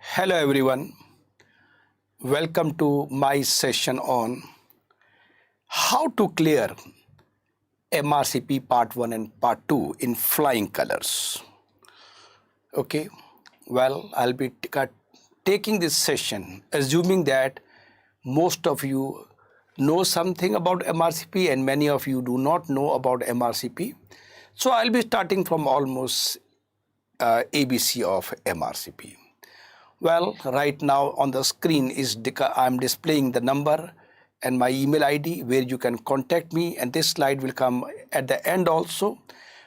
Hello everyone, welcome to my session on how to clear MRCP part 1 and part 2 in flying colors. Okay, well, I'll be taking this session assuming that most of you know something about MRCP and many of you do not know about MRCP. So I'll be starting from almost ABC of MRCP. Well, right now on the screen I'm displaying the number and my email ID where you can contact me, and this slide will come at the end also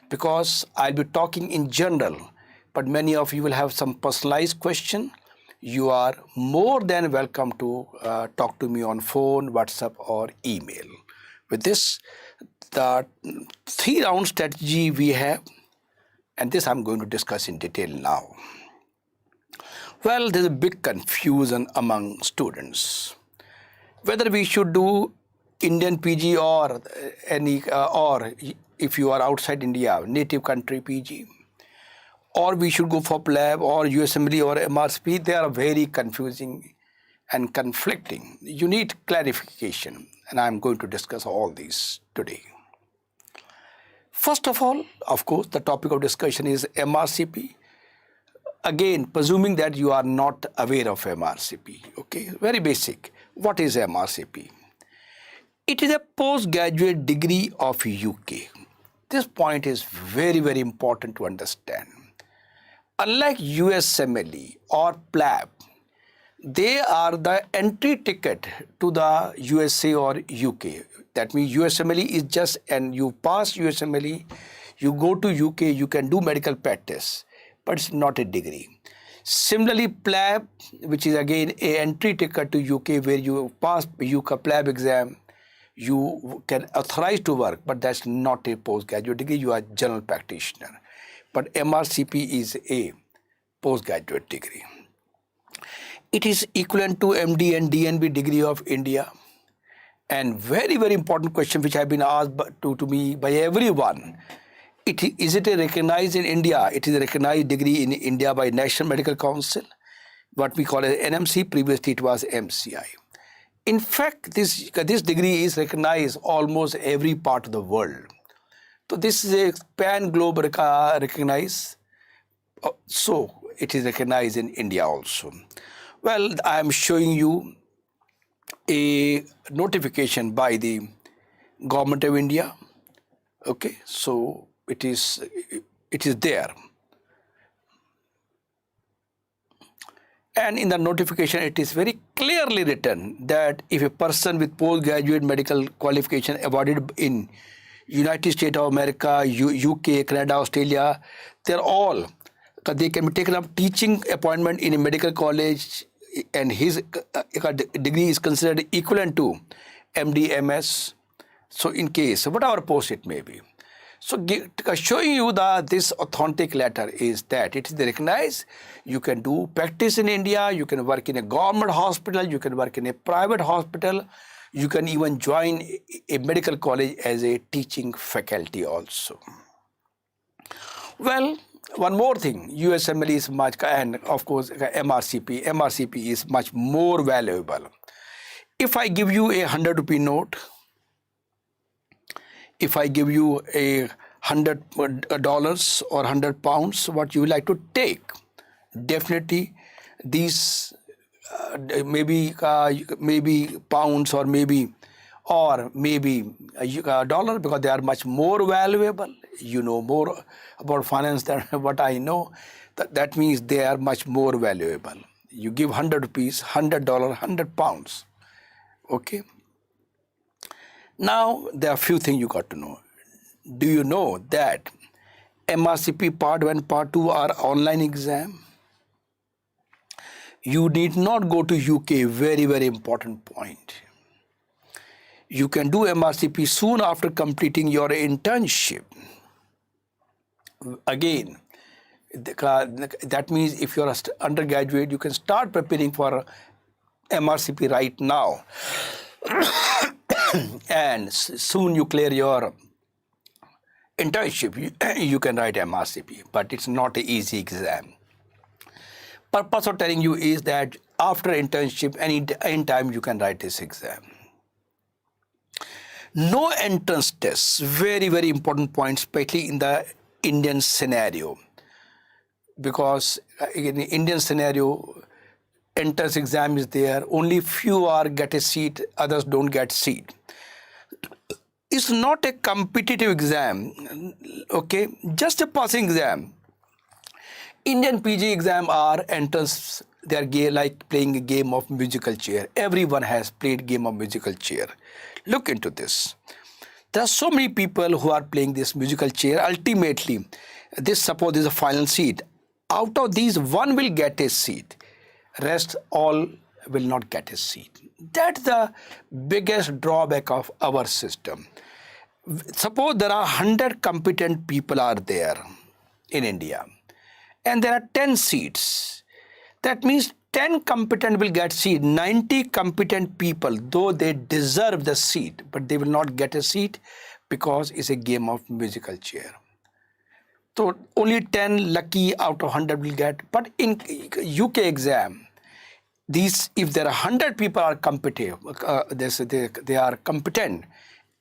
because I'll be talking in general, but many of you will have some personalized question. You are more than welcome to talk to me on phone, WhatsApp or email. With this, the 3-round strategy we have, and this I'm going to discuss in detail now. Well, there's a big confusion among students whether we should do Indian PG or or if you are outside India, native country PG, or we should go for PLAB or USMLE or MRCP. They are very confusing and conflicting. You need clarification, and I'm going to discuss all these today. First of all, of course, the topic of discussion is MRCP. Again, presuming that you are not aware of MRCP, okay, very basic. What is MRCP? It is a postgraduate degree of UK. This point is very, very important to understand. Unlike USMLE or PLAB, they are the entry ticket to the USA or UK. That means USMLE is just, and you pass USMLE, you go to UK, you can do medical practice, but it's not a degree. Similarly, PLAB, which is again an entry ticket to UK where you pass UK PLAB exam, you can authorize to work, but that's not a postgraduate degree, you are general practitioner. But MRCP is a postgraduate degree. It is equivalent to MD and DNB degree of India. And very, very important question which have been asked to me by everyone. Is it recognized in India? It is a recognized degree in India by National Medical Council, what we call as NMC. Previously it was MCI. In fact, this degree is recognized almost every part of the world. So this is a pan-globe recognized. So it is recognized in India also. Well, I am showing you a notification by the Government of India. Okay, so it is there, and in the notification it is very clearly written that if a person with postgraduate medical qualification awarded in United States of America, UK, Canada, Australia, they can be taken up teaching appointment in a medical college, and his degree is considered equivalent to MD, MS. So in case, whatever post it may be. So showing you this authentic letter is that it is recognized. You can do practice in India, you can work in a government hospital, you can work in a private hospital, you can even join a medical college as a teaching faculty also. Well, one more thing, USMLE is much, and of course MRCP is much more valuable. If I give you a 100 rupee note, if I give you a $100 or 100 pounds, what you would like to take? Definitely these maybe pounds or maybe a dollar, because they are much more valuable. You know more about finance than what I know. That means they are much more valuable. You give 100 rupees, $100, 100 pounds. Okay. Now, there are a few things you got to know. Do you know that MRCP Part 1, Part 2 are online exam? You need not go to UK, very, very important point. You can do MRCP soon after completing your internship. Again, that means if you're an undergraduate, you can start preparing for MRCP right now. And soon you clear your internship, you can write MRCP, but it's not an easy exam. Purpose of telling you is that after internship, any time you can write this exam. No entrance tests, very, very important point, especially in the Indian scenario. Because in the Indian scenario, entrance exam is there, only few are get a seat, others don't get seat. It's not a competitive exam, okay, just a passing exam. Indian PG exam are entrance, they are like playing a game of musical chair. Everyone has played game of musical chair. Look into this. There are so many people who are playing this musical chair. Ultimately, this suppose is a final seat. Out of these, one will get a seat. Rest all will not get a seat. That's the biggest drawback of our system. Suppose there are 100 competent people are there in India, and there are 10 seats. That means 10 competent will get seat. 90 competent people, though they deserve the seat, but they will not get a seat because it's a game of musical chair. So only 10 lucky out of 100 will get. But in UK exam, these, if there are 100 people are competitive, they are competent,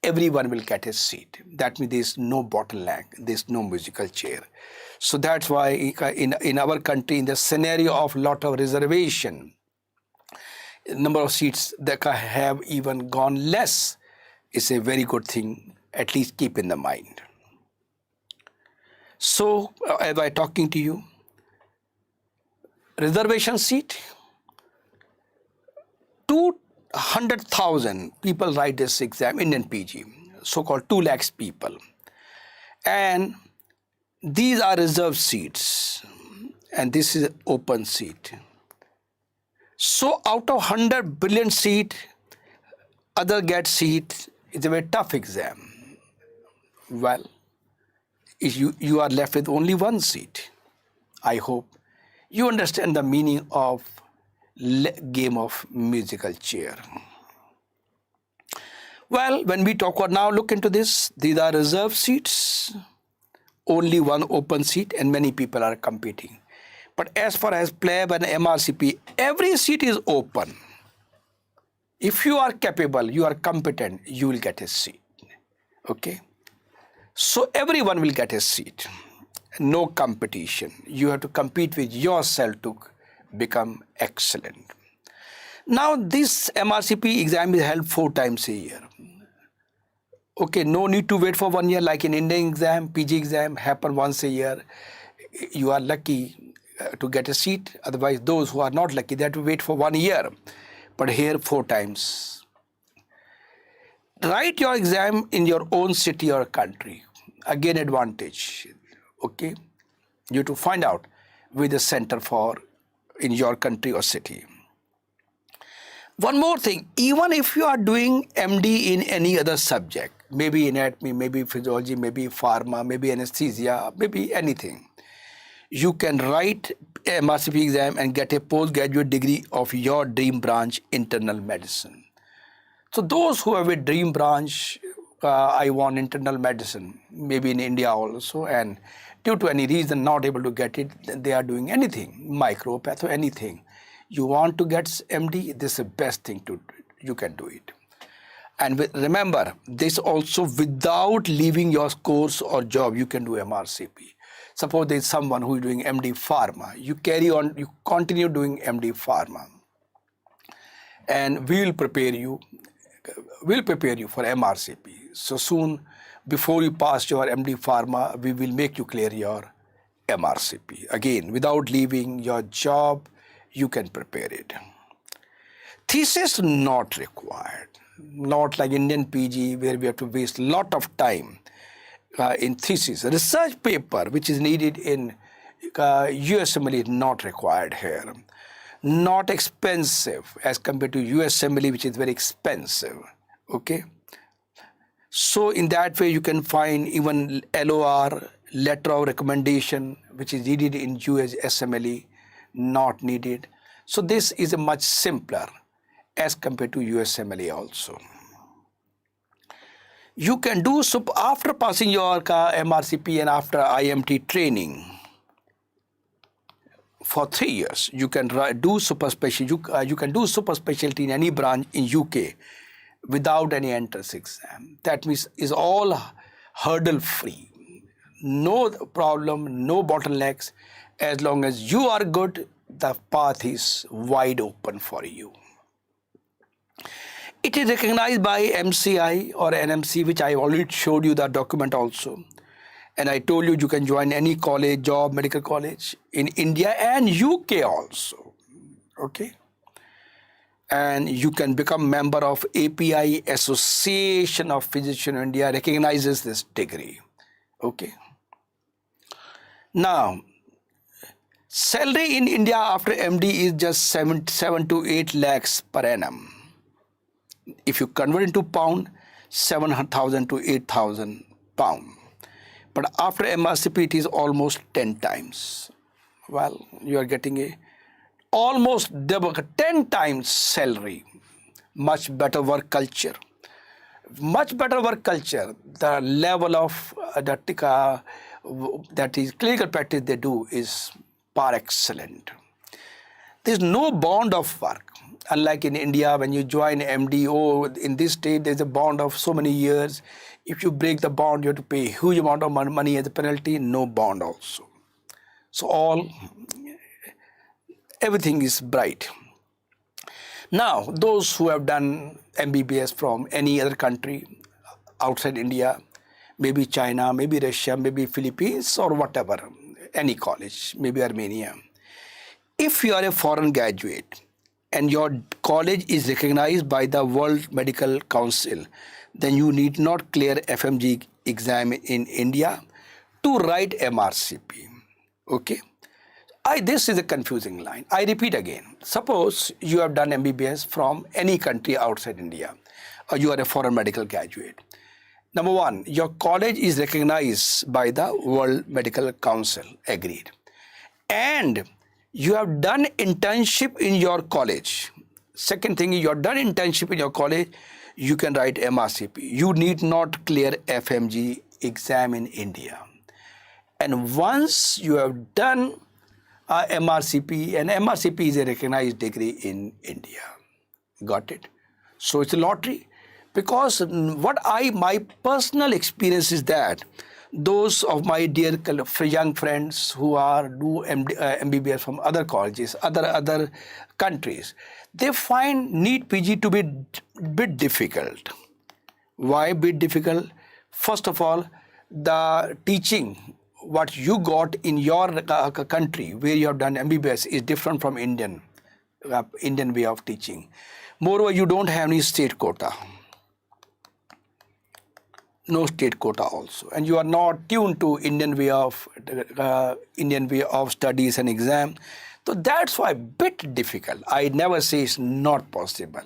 everyone will get a seat. That means there's no bottleneck, there's no musical chair. So that's why in our country, in the scenario of lot of reservation, number of seats that have even gone less is a very good thing, at least keep in the mind. So as I talking to you, reservation seat, 200,000 people write this exam, Indian PG, so-called 2 lakhs people. And these are reserved seats, and this is an open seat. So out of 100 billion seat, other get seat. It's a very tough exam. Well, you are left with only one seat. I hope you understand the meaning of game of musical chair. Well, when we talk about now, look into this. These are reserved seats, only one open seat, and many people are competing. But as far as PLAB and MRCP, every seat is open. If you are capable, you are competent, you will get a seat. Okay? So everyone will get a seat. No competition. You have to compete with yourself to become excellent. Now this MRCP exam is held 4 times a year. Okay, no need to wait for 1 year like in Indian exam, PG exam happen once a year. You are lucky to get a seat. Otherwise, those who are not lucky, they have to wait for 1 year. But here 4 times. Write your exam in your own city or country. Again, advantage. Okay, you have to find out with the center for in your country or city. One more thing, even if you are doing MD in any other subject, maybe anatomy, maybe physiology, maybe pharma, maybe anesthesia, maybe anything, you can write MRCP exam and get a postgraduate degree of your dream branch, internal medicine. So those who have a dream branch, I want internal medicine, maybe in India also, and due to any reason not able to get it, they are doing anything, micropath or anything. You want to get MD, this is the best thing to do. You can do it. And remember, this also without leaving your course or job, you can do MRCP. Suppose there is someone who is doing MD Pharma, you carry on, you continue doing MD Pharma. And we will prepare you for MRCP. So soon, before you pass your MD Pharma, we will make you clear your MRCP. Again, without leaving your job, you can prepare it. Thesis not required. Not like Indian PG where we have to waste a lot of time in thesis. Research paper which is needed in USMLE is not required here. Not expensive as compared to USMLE which is very expensive. Okay. So in that way, you can find even LOR, letter of recommendation, which is needed in US SMLE, not needed. So this is a much simpler as compared to USMLE also. You can do after passing your MRCP and after IMT training for 3 years. You can do super special. You can do super specialty in any branch in UK without any entrance exam. That means is all hurdle free. No problem, no bottlenecks. As long as you are good, the path is wide open for you. It is recognized by MCI or NMC, which I already showed you the document also. And I told you, you can join any college, job, medical college in India and UK also. Okay. And you can become member of API, Association of Physicians India, recognizes this degree. Okay. Now, salary in India after MD is just 7 to 8 lakhs per annum. If you convert into pound, 7,000 to 8,000 pound. But after MRCP, it is almost 10 times. Well, you are getting a almost double, 10 times salary. Much better work culture. Much better work culture. The level of that is clinical practice they do is par excellent. There is no bond of work. Unlike in India, when you join MD, in this state, there's a bond of so many years. If you break the bond, you have to pay a huge amount of money as a penalty. No bond also. So everything is bright. Now, those who have done MBBS from any other country outside India, maybe China, maybe Russia, maybe Philippines or whatever, any college, maybe Armenia. If you are a foreign graduate and your college is recognized by the World Medical Council, then you need not clear FMG exam in India to write MRCP. Okay. This is a confusing line. I repeat again. Suppose you have done MBBS from any country outside India, or you are a foreign medical graduate. Number one, your college is recognized by the World Medical Council, agreed. And you have done internship in your college. Second thing, you have done internship in your college, you can write MRCP. You need not clear FMG exam in India. And once you have done MRCP, and MRCP is a recognized degree in India. Got it? So it's a lottery. Because my personal experience is that those of my dear young friends who do MBBS from other colleges, other countries, they find NEET PG to be a bit difficult. Why bit difficult? First of all, the teaching, what you got in your country where you have done MBBS is different from Indian way of teaching. Moreover, you don't have any state quota. No state quota also, and you are not tuned to Indian way of studies and exam. So that's why bit difficult. I never say it's not possible.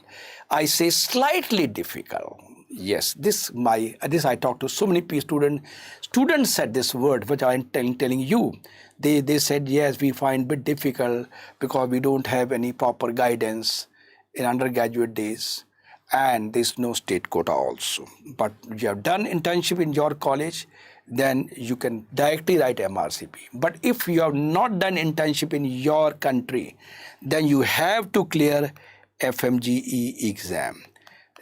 I say slightly difficult. Yes, this I talked to so many students. Students said this word, which I'm telling you. They said yes, we find bit difficult because we don't have any proper guidance in undergraduate days. And there's no state quota also. But you have done internship in your college, then you can directly write MRCP. But if you have not done internship in your country, then you have to clear FMGE exam.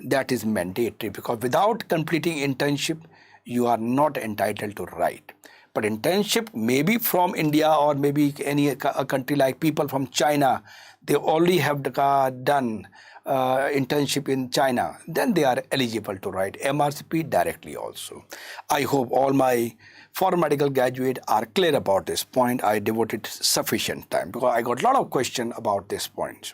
That is mandatory because without completing internship, you are not entitled to write. But internship maybe from India or maybe a country like people from China, they already have done internship in China, then they are eligible to write MRCP directly also. I hope all my foreign medical graduates are clear about this point. I devoted sufficient time because I got a lot of questions about this point.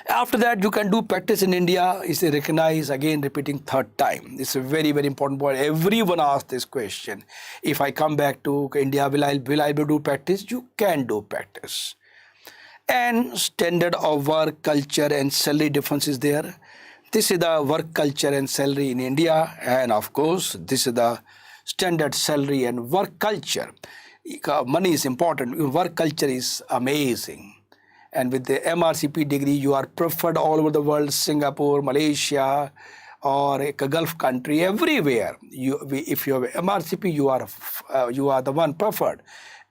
After that, you can do practice in India. Is recognized, again repeating third time. It's a very, very important point. Everyone asks this question. If I come back to India, will I be able to do practice? You can do practice. And standard of work, culture and salary difference is there. This is the work culture and salary in India, and of course, this is the standard salary and work culture. Money is important. Work culture is amazing. And with the MRCP degree, you are preferred all over the world, Singapore, Malaysia, or a Gulf country, everywhere. If you have MRCP, you are the one preferred.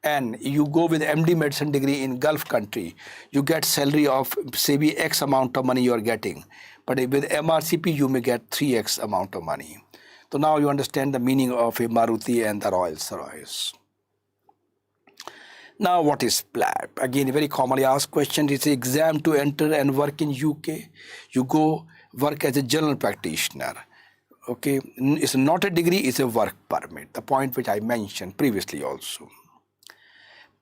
And you go with MD medicine degree in Gulf country, you get salary of say X amount of money you are getting. But with MRCP, you may get 3x amount of money. So now you understand the meaning of a Maruti and the Rolls-Royce. Now, what is PLAB? Again, a very commonly asked question. It's an exam to enter and work in UK. You go work as a general practitioner. Okay, it's not a degree, it's a work permit. The point which I mentioned previously also.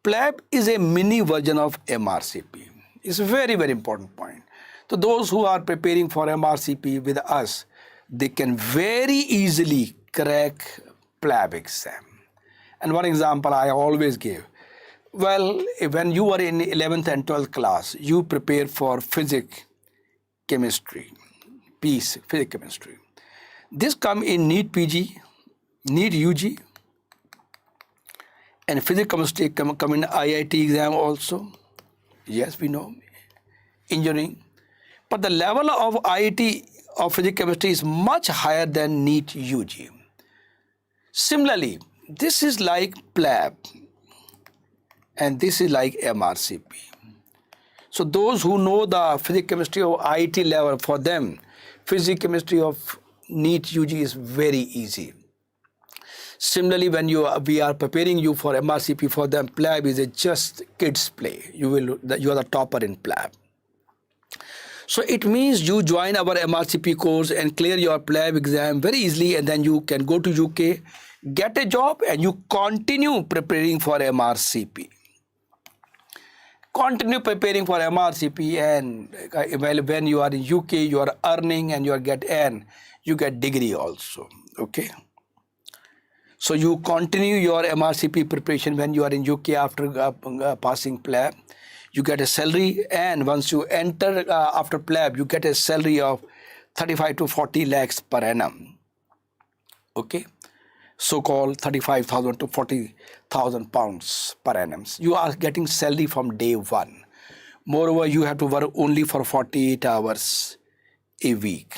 PLAB is a mini version of MRCP. It's a very, very important point. So those who are preparing for MRCP with us, they can very easily crack PLAB exam. And one example I always give. Well, when you were in 11th and 12th class, you prepare for physics, chemistry, physics, chemistry. This come in NEET PG, NEET UG, and physics, chemistry come in IIT exam also. Yes, we know. Engineering. But the level of IIT of physics, chemistry is much higher than NEET UG. Similarly, this is like PLAB. And this is like MRCP. So those who know the physics chemistry of IIT level, for them, physics chemistry of NEET UG is very easy. Similarly, when we are preparing you for MRCP, for them, PLAB is a just kids play. You are the topper in PLAB. So it means you join our MRCP course and clear your PLAB exam very easily, and then you can go to UK, get a job, and you continue preparing for MRCP. Continue preparing for MRCP, and when you are in UK, you are earning and you get degree also. Okay. So you continue your MRCP preparation when you are in UK after passing PLAB. You get a salary, and once you enter after PLAB, you get a salary of 35 to 40 lakhs per annum. Okay. So-called 35,000 to 40,000 pounds per annum. You are getting salary from day one. Moreover, you have to work only for 48 hours a week.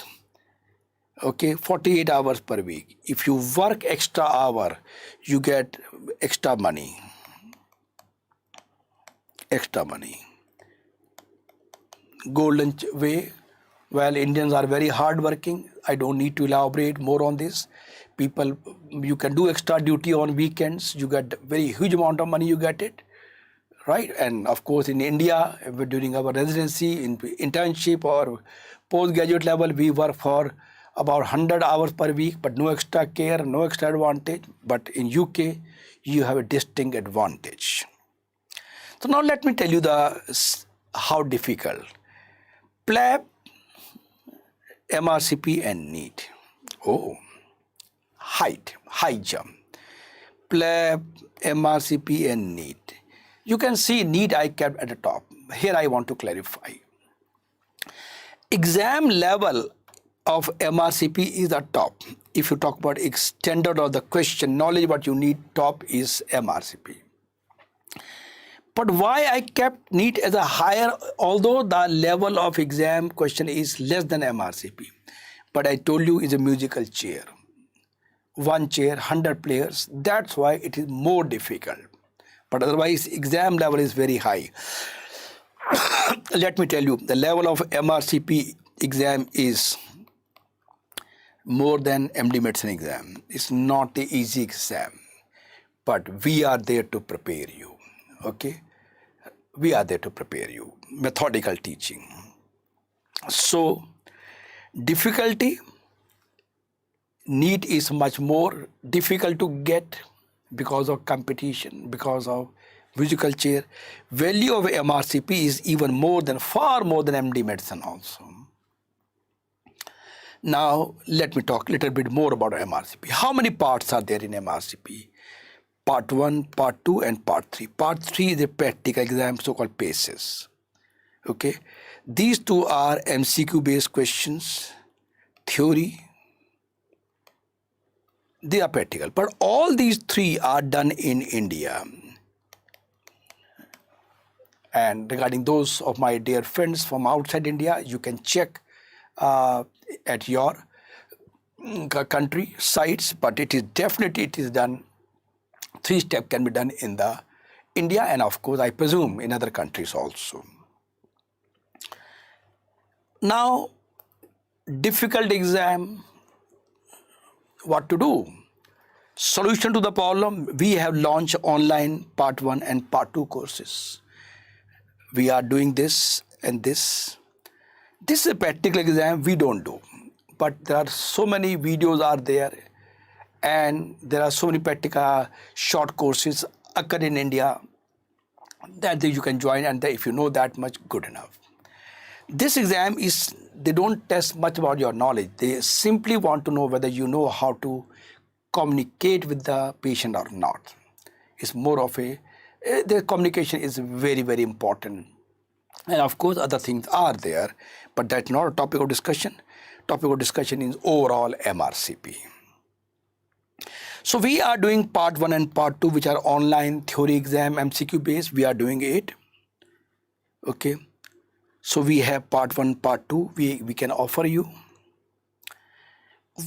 Okay, 48 hours per week. If you work extra hour, you get extra money. Extra money. Golden way. Well, Indians are very hardworking. I don't need to elaborate more on this. People, you can do extra duty on weekends. You get very huge amount of money, you get it, right? And of course, in India, during our residency, in internship or postgraduate level, we work for about 100 hours per week, but no extra care, no extra advantage. But in UK, you have a distinct advantage. So now let me tell you how difficult. PLAB, MRCP and NEET. Oh. High jump. PLAB, MRCP and NEET. You can see NEET I kept at the top. Here I want to clarify. Exam level of MRCP is the top. If you talk about standard of the question, knowledge what you need, top is MRCP. But why I kept NEET as a higher, although the level of exam question is less than MRCP. But I told you it's a musical chair. One chair, 100 players. That's why it is more difficult. But otherwise, exam level is very high. Let me tell you, the level of MRCP exam is more than MD medicine exam. It's not the easy exam. But we are there to prepare you. Okay? We are there to prepare you. Methodical teaching. So, difficulty. NEET is much more difficult to get because of competition, because of musical chair. Value of MRCP is even far more than MD medicine also. Now, let me talk a little bit more about MRCP. How many parts are there in MRCP? Part 1, Part 2 and Part 3. Part 3 is a practical exam, so-called PACES. Okay. These two are MCQ based questions. theory, they are practical. But all these three are done in India. And regarding those of my dear friends from outside India, you can check at your country sites, but it is done. 3 steps can be done in the India, and of course I presume in other countries also. Now, difficult exam, what to do? Solution to the problem, we have launched online part 1 and part 2 courses. We are doing this and this. This is a practical exam we don't do, but there are so many videos are there, and there are so many practical short courses occur in India that you can join, and if you know that much, good enough. This exam they don't test much about your knowledge. They simply want to know whether you know how to communicate with the patient or not. It's more of the communication is very, very important. And of course, other things are there, but that's not a topic of discussion. Topic of discussion is overall MRCP. So we are doing part 1 and part 2, which are online theory exam, MCQ based. We are doing it. Okay. So we have part 1, part 2, we can offer you.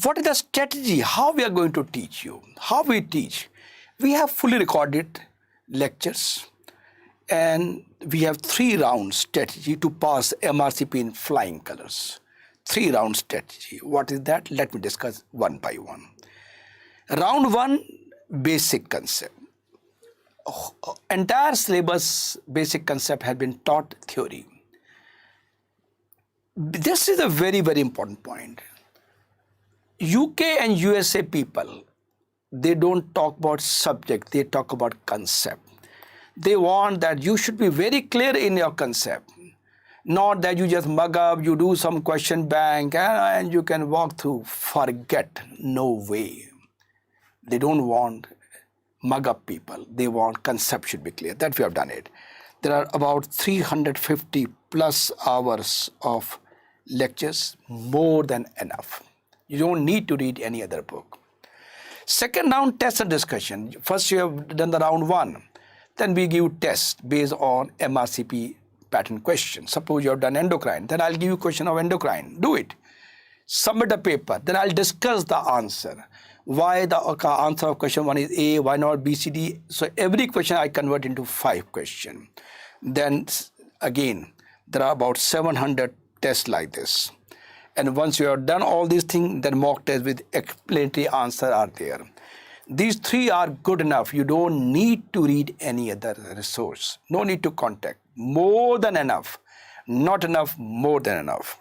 What is the strategy? How we are going to teach you? How we teach? We have fully recorded lectures, and we have 3-round strategy to pass MRCP in flying colors. 3-round strategy. What is that? Let me discuss one by one. Round 1, basic concept. Entire syllabus basic concept has been taught theory. This is a very, very important point. UK and USA people, they don't talk about subject, they talk about concept. They want that you should be very clear in your concept. Not that you just mug up, you do some question bank and you can walk through. Forget, no way. They don't want mug up people. They want concept should be clear. That we have done it. There are about 350 plus hours of lectures, more than enough. You don't need to read any other book. Second round, test and discussion. First you have done the round 1. Then we give tests based on MRCP pattern question. Suppose you have done endocrine. Then I'll give you question of endocrine. Do it. Submit a paper. Then I'll discuss the answer. Why the answer of question 1 is A, why not B, C, D. So every question I convert into 5 questions. Then again, there are about 700 tests like this. And once you have done all these things, then mock tests with explanatory answer are there. These 3 are good enough. You don't need to read any other resource. No need to contact. More than enough. Not enough, more than enough.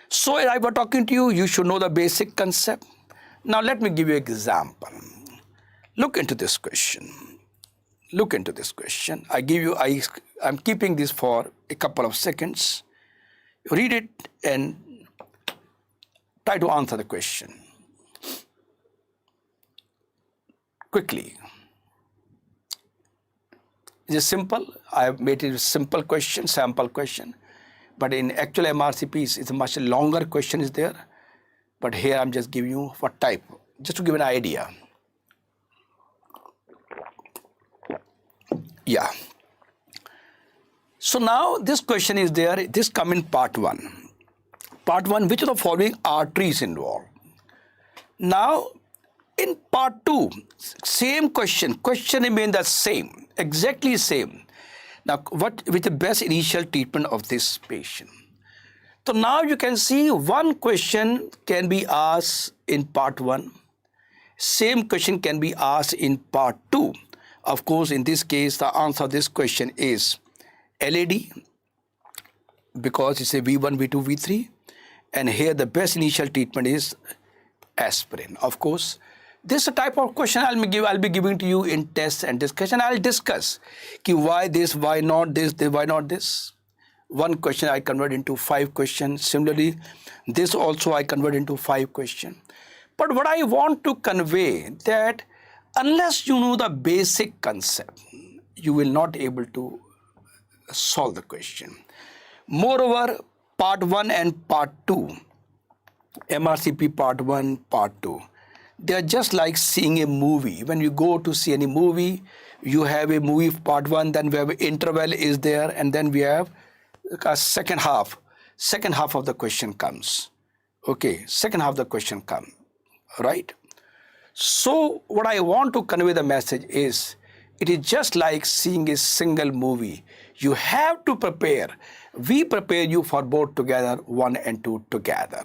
So if I were talking to you, you should know the basic concept. Now let me give you an example. Look into this question. Look into this question. I'm keeping this for a couple of seconds. Read it and try to answer the question quickly. It is simple. I have made it a simple question, sample question. But in actual MRCPs, it's a much longer question is there. But here I'm just giving you what type, just to give an idea. Yeah. So now this question is there. This come in part 1. Part 1, which of the following arteries involved? Now, in part 2, same question. Question remains the same, exactly same. Now, what with the best initial treatment of this patient? So now you can see one question can be asked in part 1. Same question can be asked in part 2. Of course, in this case, the answer of this question is LAD, because it's a V1, V2, V3. And here the best initial treatment is aspirin. Of course, this is a type of question I'll be giving to you in tests and discussion. I'll discuss why this, why not this, why not this. One question I convert into 5 questions. Similarly, this also I convert into 5 questions. But what I want to convey that unless you know the basic concept, you will not able to solve the question. Moreover, part 1 and part 2, MRCP Part 1, Part 2. They are just like seeing a movie. When you go to see any movie, you have a movie Part 1, then we have interval is there, and then we have a second half. Second half of the question comes. Okay, second half of the question comes, right? So what I want to convey the message is, it is just like seeing a single movie. You have to prepare. We prepare you for both together, 1 and 2 together.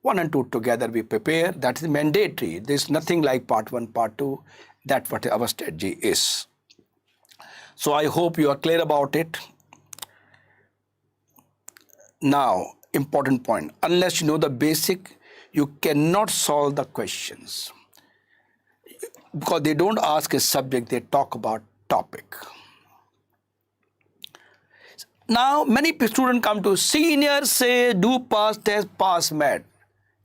1 and 2 together we prepare. That is mandatory. There is nothing like Part 1, Part 2. That's what our strategy is. So I hope you are clear about it. Now, important point. Unless you know the basic, you cannot solve the questions. Because they don't ask a subject, they talk about topic. Now, many students come to seniors say, do pass test, pass math,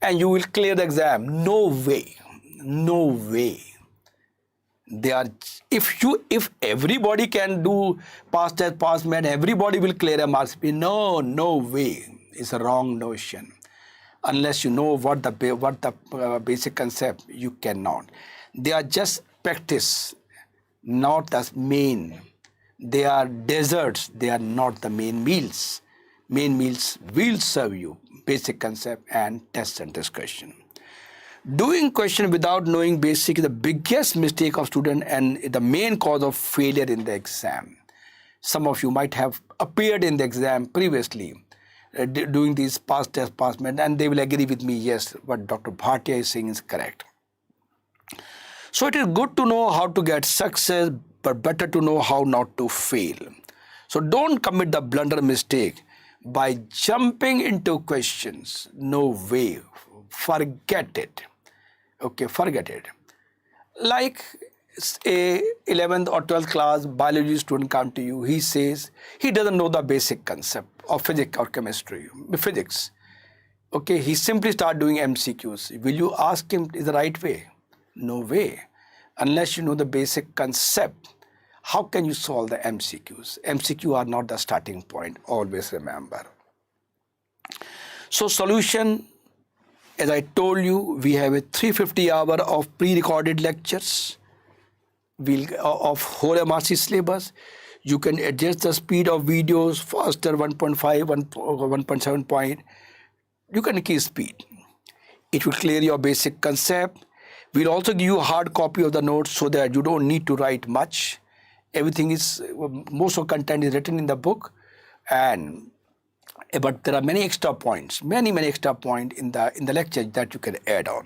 and you will clear the exam. No way. No way. They are, if everybody can do pass test, pass math, everybody will clear MRCP. No, no way. It's a wrong notion. Unless you know what the basic concept, you cannot. They are just practice, not the main. They are desserts, they are not the main meals. Main meals will serve you basic concept and test and discussion. Doing question without knowing basic is the biggest mistake of student and the main cause of failure in the exam. Some of you might have appeared in the exam previously doing these past test, past math, and they will agree with me, yes, what Dr. Bhatia is saying is correct. So it is good to know how to get success, but better to know how not to fail. So don't commit the blunder mistake by jumping into questions. No way. Forget it. Okay, forget it. Like a 11th or 12th class biology student come to you, he says he doesn't know the basic concept of physics or chemistry, physics. Okay, he simply start doing MCQs. Will you ask him is the right way? No way. Unless you know the basic concept, how can you solve the MCQs? MCQ are not the starting point, always remember. So solution, as I told you, we have a 350 hour of pre-recorded lectures of whole MRC syllabus. You can adjust the speed of videos faster, 1.5, 1.7 point. You can keep speed. It will clear your basic concept. We'll also give you a hard copy of the notes so that you don't need to write much. Everything is, most of the content is written in the book, but there are many extra points, many extra points in the lecture that you can add on.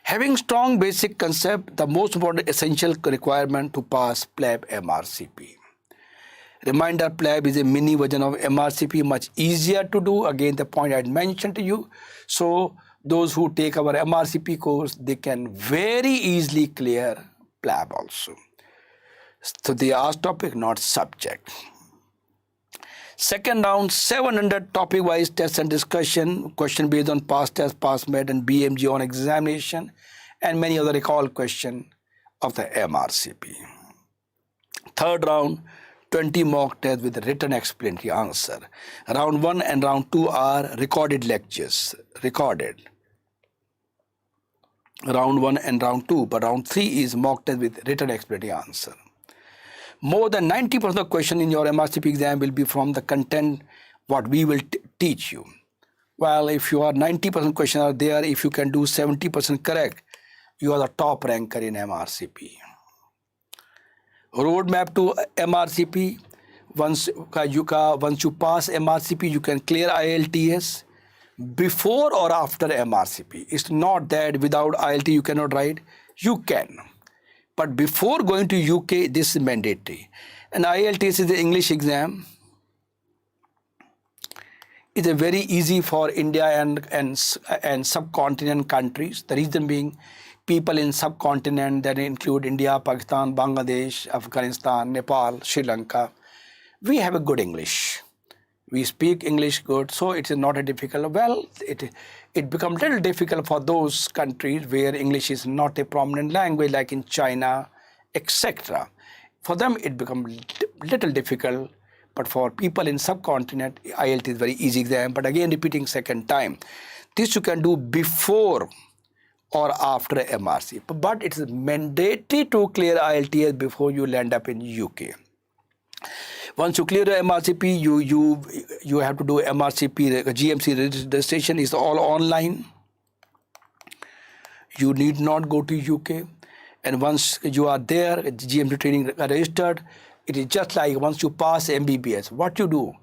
Having strong basic concept, the most important essential requirement to pass PLAB MRCP. Reminder, PLAB is a mini version of MRCP, much easier to do. Again, the point I had mentioned to you. So those who take our MRCP course, they can very easily clear PLAB also. So they ask topic, not subject. Second round, 700 topic-wise tests and discussion, question based on past test, past med, and BMG on examination, and many other recall question of the MRCP. Third round, 20 mock tests with written explanatory answer. Round 1 and round 2 are recorded lectures, recorded. Round 1 and round 2, but round 3 is mock test with written explanatory answer. More than 90% of the question in your MRCP exam will be from the content what we will teach you. Well, if you are 90% questions are there, if you can do 70% correct, you are the top ranker in MRCP. Roadmap to MRCP, once you pass MRCP, you can clear IELTS before or after MRCP. It's not that without IELTS you cannot write. You can. But before going to UK, this is mandatory. And IELTS is the English exam. It's a very easy for India and subcontinent countries. The reason being, people in subcontinent that include India, Pakistan, Bangladesh, Afghanistan, Nepal, Sri Lanka, we have a good English. We speak English good, so it is not a difficult. Well, it becomes a little difficult for those countries where English is not a prominent language, like in China, etc. For them, it becomes little difficult. But for people in subcontinent, IELTS is very easy exam. But again, repeating second time, This you can do before or after MRC, but it is mandatory to clear IELTS before you land up in UK. Once you clear the MRCP, you have to do MRCP, GMC registration is all online. You need not go to UK. And once you are there, GMC training registered, it is just like once you pass MBBS. What you do,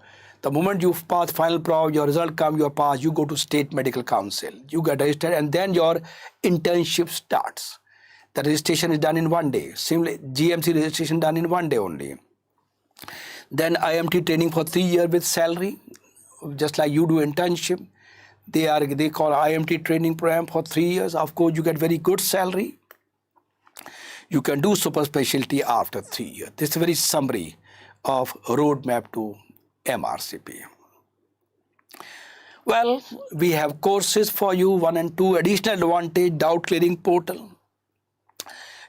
the moment you pass final prov, your result comes, you pass, you go to State Medical Council, you get registered, and then your internship starts. The registration is done in 1 day. Similarly, GMC registration done in 1 day only. Then IMT training for 3 years with salary, just like you do internship. They call IMT training program for 3 years. Of course, you get very good salary. You can do super specialty after 3 years. This is a very summary of roadmap to MRCP. Well, we have courses for you, 1 and 2. Additional advantage, doubt clearing portal.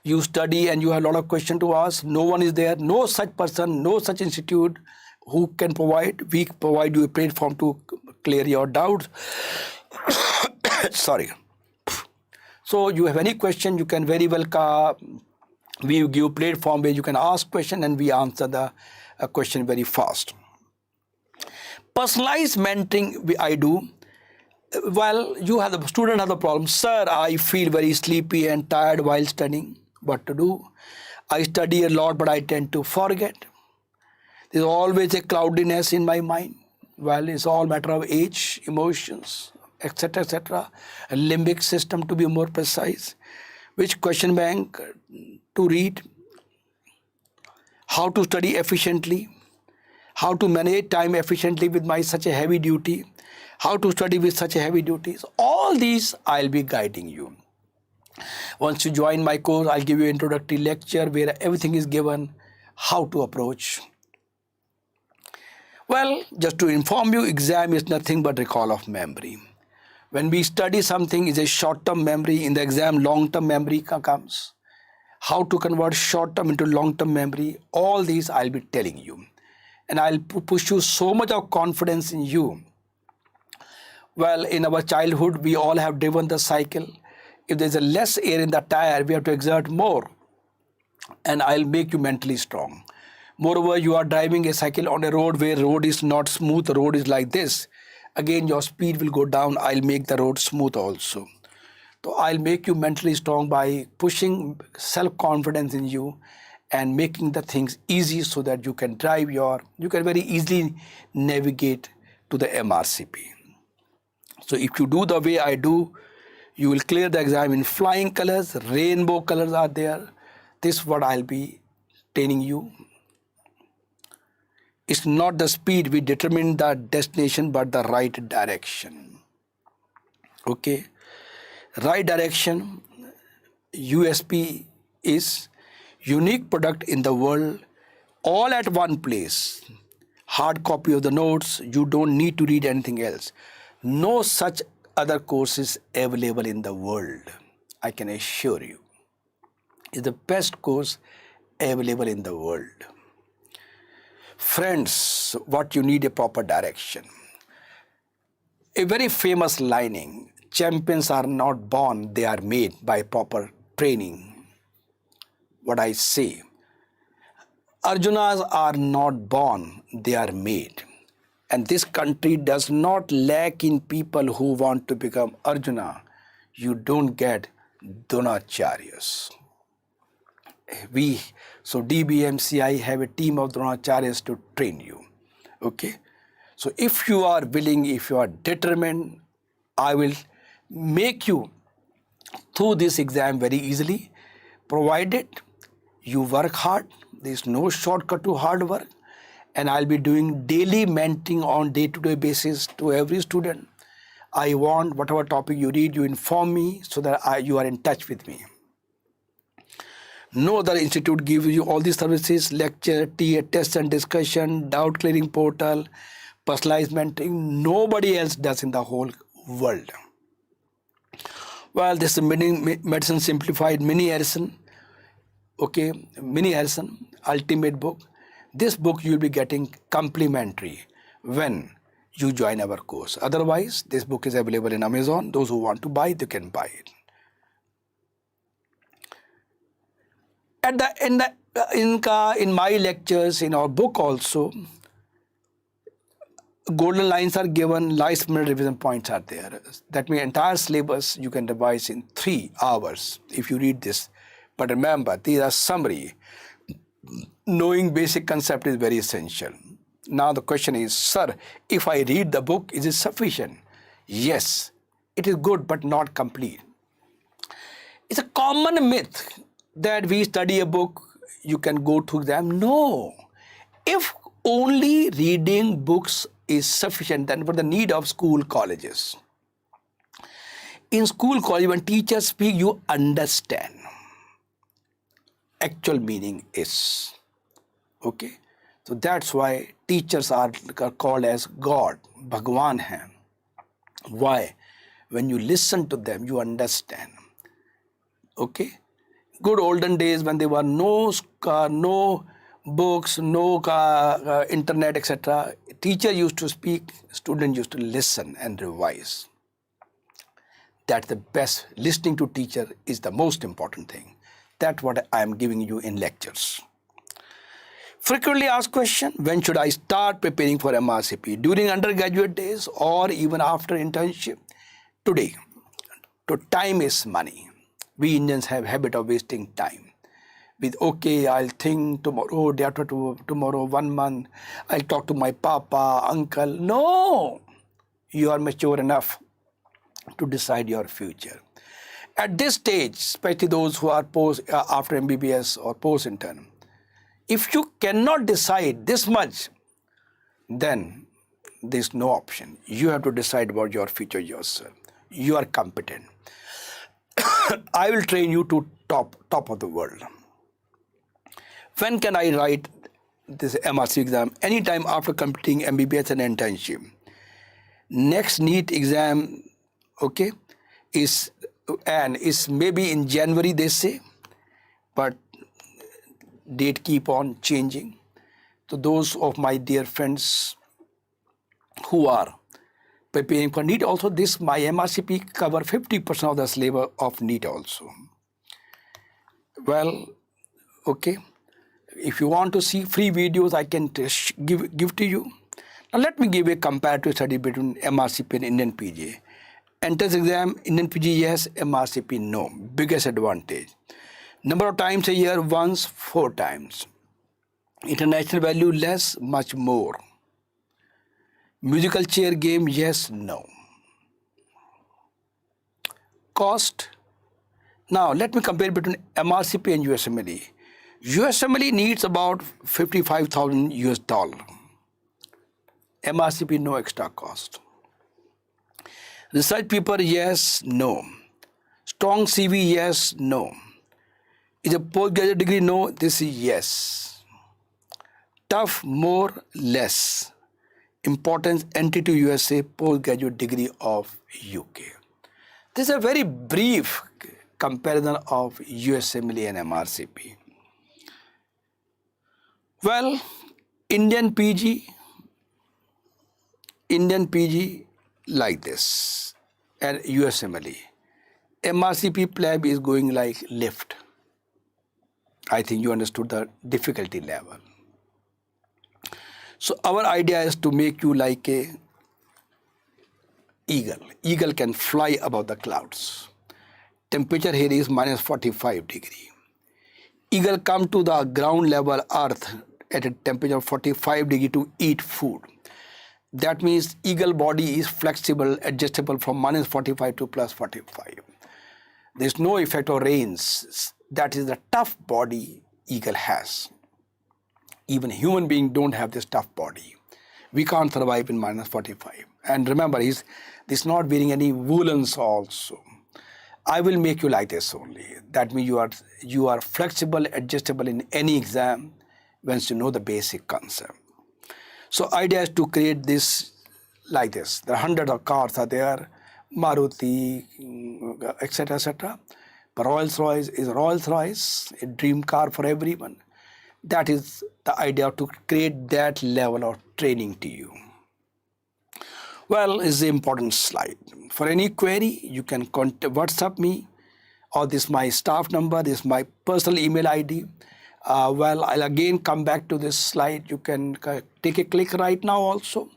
You study and you have a lot of questions to ask. No one is there, no such person, no such institute who can provide. We provide you a platform to clear your doubts. Sorry. So you have any question, you can very well, we give a platform where you can ask question and we answer the question very fast. Personalized mentoring I do. Well, the student has a problem. Sir, I feel very sleepy and tired while studying. What to do? I study a lot, but I tend to forget. There's always a cloudiness in my mind. Well, it's all matter of age, emotions, etc., etc. A limbic system, to be more precise. Which question bank to read? How to study efficiently? How to manage time efficiently with such a heavy duty? How to study with such a heavy duties? All these I'll be guiding you. Once you join my course, I'll give you an introductory lecture where everything is given, how to approach. Well, just to inform you, exam is nothing but recall of memory. When we study something, is a short-term memory. In the exam, long-term memory comes. How to convert short-term into long-term memory, all these I'll be telling you. And I'll push you so much of confidence in you. Well, in our childhood, we all have driven the cycle. If there's a less air in the tire, we have to exert more. And I'll make you mentally strong. Moreover, you are driving a cycle on a road where road is not smooth, the road is like this. Again, your speed will go down. I'll make the road smooth also. So I'll make you mentally strong by pushing self-confidence in you and making the things easy so that you can you can very easily navigate to the MRCP. So if you do the way I do, you will clear the exam in flying colors, rainbow colors are there. This is what I'll be training you. It's not the speed we determine the destination, but the right direction. Okay. Right direction, USP is unique product in the world, all at one place. Hard copy of the notes, you don't need to read anything else. No such other courses available in the world, I can assure you. It's the best course available in the world. Friends, what you need a proper direction. A very famous lining, champions are not born, they are made by proper training. What I say, Arjunas are not born, they are made. And this country does not lack in people who want to become Arjuna. You don't get Dronacharyas. So DBMCI have a team of Dronacharyas to train you. Okay. So if you are willing, if you are determined, I will make you through this exam very easily, provided you work hard. There is no shortcut to hard work. And I'll be doing daily mentoring on day-to-day basis to every student. I want whatever topic you read, you inform me so that you are in touch with me. No other institute gives you all these services, lecture, test and discussion, doubt clearing portal, personalized mentoring. Nobody else does in the whole world. Well, this is Medicine Simplified, Mini Harrison. Okay, Mini Harrison, ultimate book. This book you will be getting complimentary when you join our course. Otherwise, this book is available in Amazon. Those who want to buy, they can buy it. In my lectures, in our book also, golden lines are given, last minute revision points are there. That means entire syllabus you can revise in 3 hours if you read this. But remember, these are summary. Knowing basic concept is very essential. Now the question is, sir, if I read the book, is it sufficient? Yes, it is good but not complete. It's a common myth that we study a book, you can go to exam. No. If only reading books is sufficient, then what the need of school, colleges? In school, college, when teachers speak, you understand. Actual meaning is. Okay? So that's why teachers are called as God, Bhagwan hai. Why? When you listen to them, you understand. Okay? Good olden days when there were no books, no internet, etc. Teacher used to speak, student used to listen and revise. That's the best. Listening to teacher is the most important thing. That's what I am giving you in lectures. Frequently asked question, when should I start preparing for MRCP? During undergraduate days or even after internship? Today. So time is money. We Indians have habit of wasting time. With, okay, I'll think tomorrow, day after tomorrow, 1 month, I'll talk to my papa, uncle. No! You are mature enough to decide your future. At this stage, especially those who are after MBBS or post-intern, if you cannot decide this much, then there's no option. You have to decide about your future yourself. You are competent. I will train you to top of the world. When can I write this MRC exam? Anytime after completing MBBS and internship. Next NEET exam, okay, is maybe in January, they say, but date keep on changing. So those of my dear friends who are preparing for NEET also, my MRCP cover 50% of the syllabus of NEET also. Well, okay. If you want to see free videos, I can give to you. Now let me give a comparative study between MRCP and Indian PG. Entrance exam, Indian PG yes, MRCP no. Biggest advantage. Number of times a year, once, 4 times. International value less, much more. Musical chair game, yes, no. Cost. Now let me compare between MRCP and USMLE. USMLE needs about $55,000 US. MRCP no extra cost. Research paper, yes, no. Strong CV, yes, no. Is a postgraduate degree, no, this is yes. Tough, more, less. Importance, entry to USA, postgraduate degree of UK. This is a very brief comparison of USMLE and MRCP. Well, Indian PG like this, and USMLE. MRCP PLAB is going like lift. I think you understood the difficulty level. So our idea is to make you like a eagle. Eagle can fly above the clouds. Temperature here is minus 45 degree. Eagle come to the ground level earth at a temperature of 45 degree to eat food. That means eagle body is flexible, adjustable from minus 45 to plus 45. There is no effect of rains. That is the tough body eagle has. Even human beings don't have this tough body. We can't survive in minus 45. And remember, he's not wearing any woolens also. I will make you like this only. That means you are flexible, adjustable in any exam once you know the basic concept. So idea is to create this like this. There are hundreds of cars are there, Maruti, etc., etc. But Rolls-Royce is Rolls-Royce, a dream car for everyone. That is the idea to create that level of training to you. Well, is the important slide. For any query, you can contact WhatsApp me, or this is my staff number, this is my personal email ID. Well, I'll again come back to this slide. You can take a click right now also.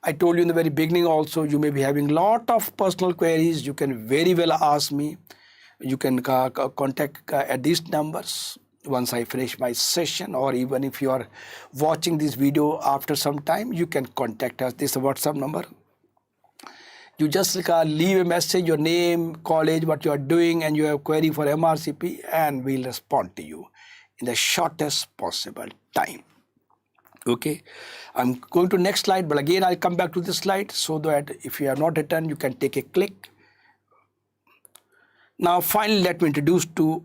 I told you in the very beginning also, you may be having lot of personal queries. You can very well ask me. You can contact at these numbers once I finish my session, or even if you are watching this video after some time, you can contact us. This is a WhatsApp number. You just leave a message, your name, college, what you are doing, and you have a query for MRCP, and we'll respond to you in the shortest possible time. Okay, I'm going to next slide, but again I'll come back to this slide so that if you have not written, you can take a click. Now finally, let me introduce to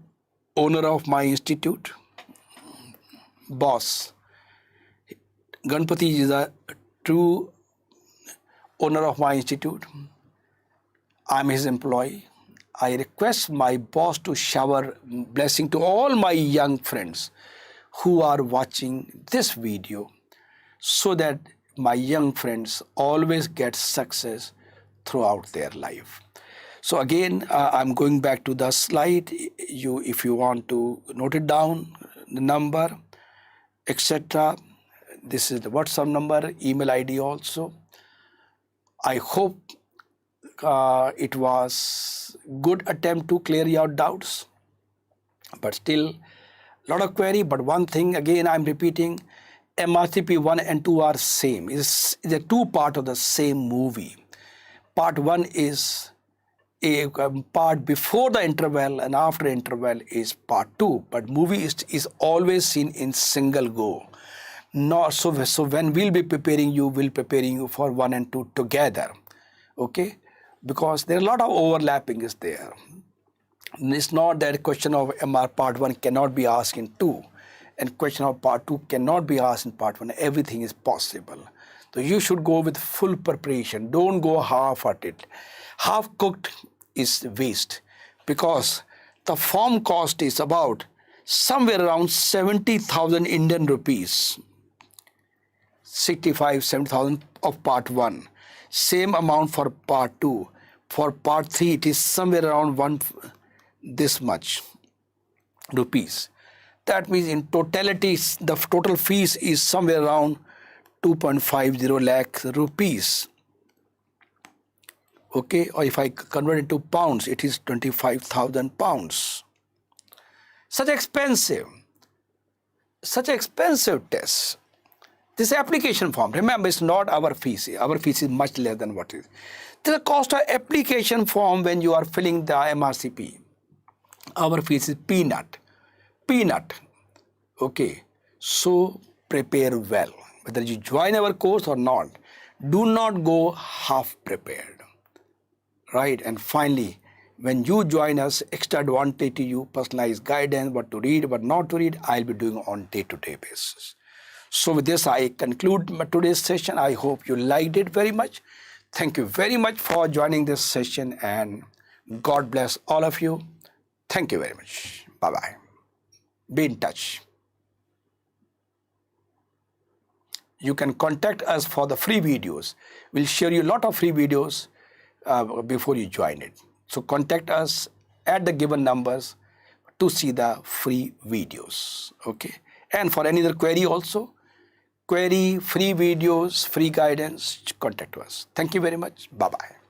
owner of my institute, boss. Ganpati is a true owner of my institute. I'm his employee. I request my boss to shower blessing to all my young friends who are watching this video, so that my young friends always get success throughout their life. So again, I'm going back to the slide. If you want to note it down, the number, etc. This is the WhatsApp number, email ID also. I hope it was good attempt to clear your doubts, but still a lot of query. But one thing again I'm repeating, MRCP 1 and 2 are same. It's a two part of the same movie. Part 1 is a part before the interval, and after interval is part 2. But movie is always seen in single go. Not so when we'll be preparing you for 1 and 2 together. Okay, because there are a lot of overlapping is there. It's not that question of MR part 1 cannot be asked in 2, and question of part 2 cannot be asked in part 1. Everything is possible. So you should go with full preparation. Don't go half at it. Half cooked is waste, because the form cost is about somewhere around 70,000 Indian rupees. 65-70,000 of part 1. Same amount for part 2. For part 3, it is somewhere around this much rupees. That means in totality, the total fees is somewhere around 2.50 lakh rupees. Okay, or if I convert it to pounds, it is 25,000 pounds. Such expensive tests. This application form, remember, it's not our fees. Our fees is much less than what is. The cost of application form when you are filling the MRCP, our fees is peanut. Okay, so prepare well. Whether you join our course or not, do not go half prepared. Right? And finally, when you join us, extra advantage to you, personalized guidance, what to read, what not to read, I'll be doing on day-to-day basis. So with this, I conclude today's session. I hope you liked it very much. Thank you very much for joining this session, and God bless all of you. Thank you very much. Bye-bye. Be in touch. You can contact us for the free videos. We'll share you a lot of free videos before you join it. So contact us at the given numbers to see the free videos. Okay. And for any other query also, free videos, free guidance, contact us. Thank you very much. Bye-bye.